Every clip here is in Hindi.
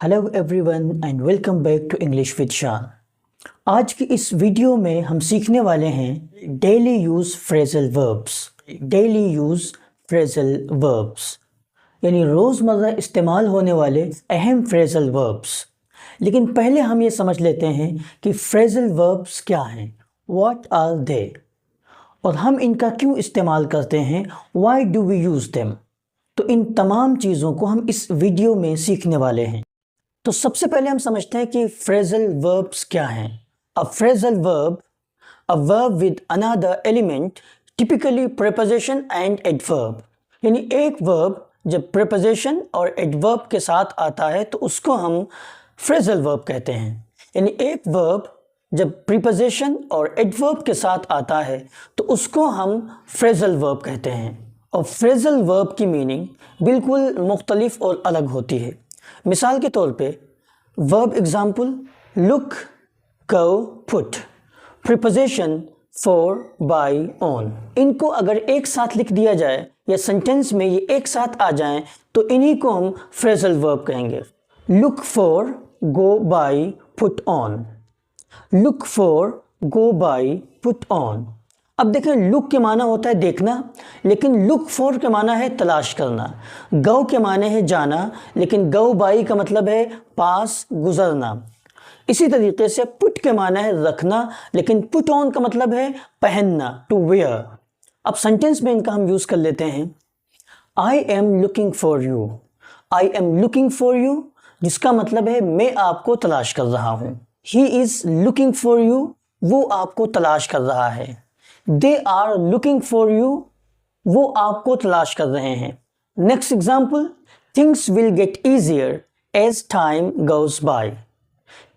Hello everyone and welcome back to English with Shan. आज की इस वीडियो में हम सीखने वाले हैं daily use phrasal verbs. Daily use phrasal verbs यानी रोज़मर्रा इस्तेमाल होने वाले अहम फ्रेजल वर्ब्स। लेकिन पहले हम ये समझ लेते हैं कि फ्रेजल वर्ब्स क्या हैं, व्हाट आर दे, और हम इनका क्यों इस्तेमाल करते हैं, why do we use them. तो इन तमाम चीज़ों को हम इस वीडियो में सीखने वाले हैं। तो सबसे पहले हम समझते हैं कि फ्रेजल वर्ब्स क्या हैं। अ phrasal verb, a verb with another element, typically preposition and adverb. यानी एक वर्ब जब प्रीपोजिशन और एडवर्ब के साथ आता है तो उसको हम फ्रेजल वर्ब कहते हैं। यानी एक वर्ब जब प्रीपोजिशन और एडवर्ब के साथ आता है तो उसको हम फ्रेजल वर्ब कहते हैं। और फ्रेजल वर्ब की मीनिंग बिल्कुल मुख्तलिफ और अलग होती है। मिसाल के तौर पे verb example look, go, put, preposition for, by, on. इनको अगर एक साथ लिख दिया जाए या सेंटेंस में ये एक साथ आ जाएं तो इन्हीं को हम फ्रेजल वर्ब कहेंगे। Look for, go by, put on. Look for, go by, put on. अब देखें, लुक के माना होता है देखना, लेकिन लुक फॉर के माना है तलाश करना। गो के माने है जाना, लेकिन गो बाई का मतलब है पास, गुजरना। इसी तरीके से पुट के माना है रखना, लेकिन पुट ऑन का मतलब है पहनना, टू वेयर। अब सेंटेंस में इनका हम यूज कर लेते हैं। I am looking for you. I am looking for you जिसका मतलब है मैं आपको तलाश कर रहा हूं। He is looking for you, वो आपको तलाश कर रहा है। They are looking for you, वो आपको तलाश कर रहे हैं। Next example, things will get easier as time goes by.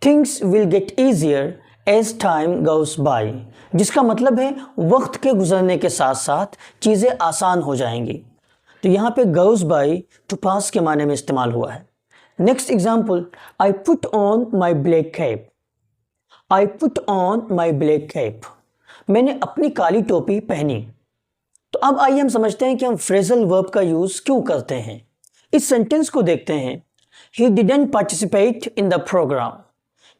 Things will get easier as time goes by जिसका मतलब है वक्त के गुजरने के साथ साथ चीज़ें आसान हो जाएंगी। तो यहाँ पे गोज बाय टू पास के माने में इस्तेमाल हुआ है। Next example, I put on my black cap. I put on my black cap, मैंने अपनी काली टोपी पहनी। तो अब आइए हम समझते हैं कि हम फ्रेजल वर्ब का यूज क्यों करते हैं। इस सेंटेंस को देखते हैं। He didn't participate in the program.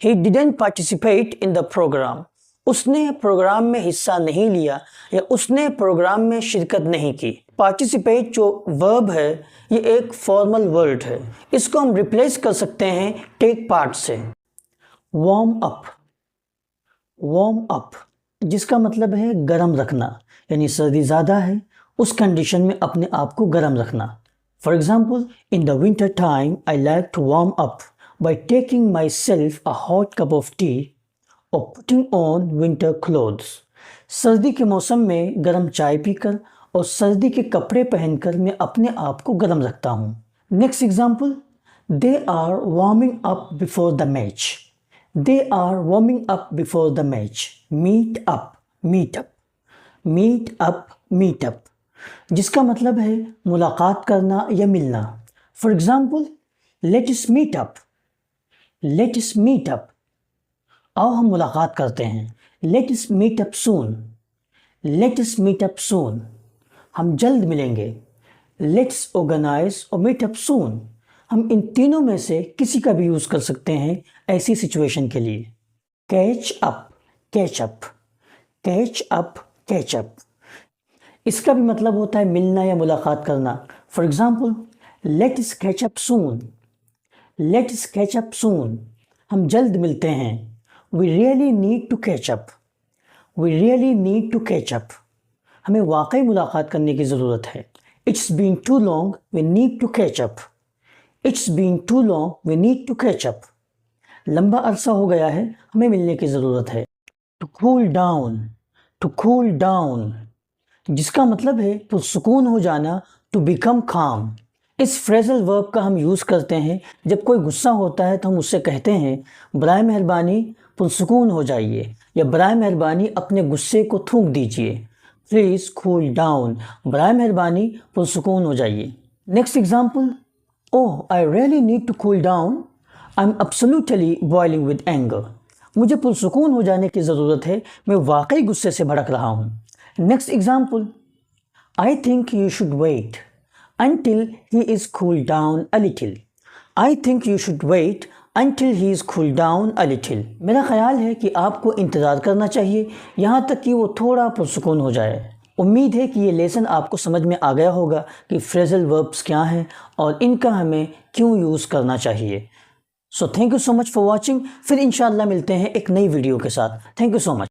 He didn't participate in the program. उसने प्रोग्राम में हिस्सा नहीं लिया या उसने प्रोग्राम में शिरकत नहीं की। पार्टिसिपेट जो वर्ब है ये एक फॉर्मल वर्ड है, इसको हम रिप्लेस कर सकते हैं टेक पार्ट से। वार्म अप, वार्म अप जिसका मतलब है गर्म रखना, यानी सर्दी ज़्यादा है उस कंडीशन में अपने आप को गर्म रखना। For example, in the winter time I like to warm up by taking myself a hot cup of tea और पुटिंग ऑन विंटर क्लोथ्स। सर्दी के मौसम में गर्म चाय पीकर और सर्दी के कपड़े पहनकर मैं अपने आप को गर्म रखता हूँ। Next example, they are warming up before the match. They are warming up before the match. Meet up, meet up, meet up, meet up जिसका मतलब है मुलाकात करना या मिलना। For example, let us meet up, let us meet up, आओ हम मुलाकात करते हैं। Let us meet up soon, let us meet up soon, हम जल्द मिलेंगे। लेट्स ऑर्गेनाइज और मीट अप सून, हम इन तीनों में से किसी का भी यूज़ कर सकते हैं ऐसी सिचुएशन के लिए। Catch up, catch up, catch up, catch up इसका भी मतलब होता है मिलना या मुलाकात करना। For example, let us catch up soon, let us catch up soon, हम जल्द मिलते हैं। We really need to catch up, we really need to catch up, हमें वाकई मुलाकात करने की ज़रूरत है। It's been too long, we need to catch up, it's been too long, we need to catch up, लंबा अरसा हो गया है, हमें मिलने की ज़रूरत है। To cool down, to cool down जिसका मतलब है पुरसुकून हो जाना, टू बिकम काम। इस फ्रेजल वर्ब का हम यूज़ करते हैं जब कोई गुस्सा होता है तो हम उससे कहते हैं बराए मेहरबानी पुरसुकून हो जाइए, या बराए मेहरबानी अपने गुस्से को थूक दीजिए। प्लीज़ कूल डाउन, बराए मेहरबानी पुरसुकून हो जाइए। Next example, oh I really need to cool down, I am absolutely boiling with anger, मुझे पुरसुकून हो जाने की ज़रूरत है, मैं वाकई गुस्से से भड़क रहा हूँ। Next example, I think you should wait until he is cooled down a little. I think you should wait until he is cooled down a little. मेरा ख्याल है कि आपको इंतज़ार करना चाहिए यहाँ तक कि वो थोड़ा पुरसुकून हो जाए। उम्मीद है कि ये लेसन आपको समझ में आ गया होगा कि फ्रेजल वर्ब्स क्या हैं और इनका हमें क्यों यूज़ करना चाहिए। So thank you so much for watching. फिर इंशाल्लाह मिलते हैं एक नई वीडियो के साथ। Thank you so much.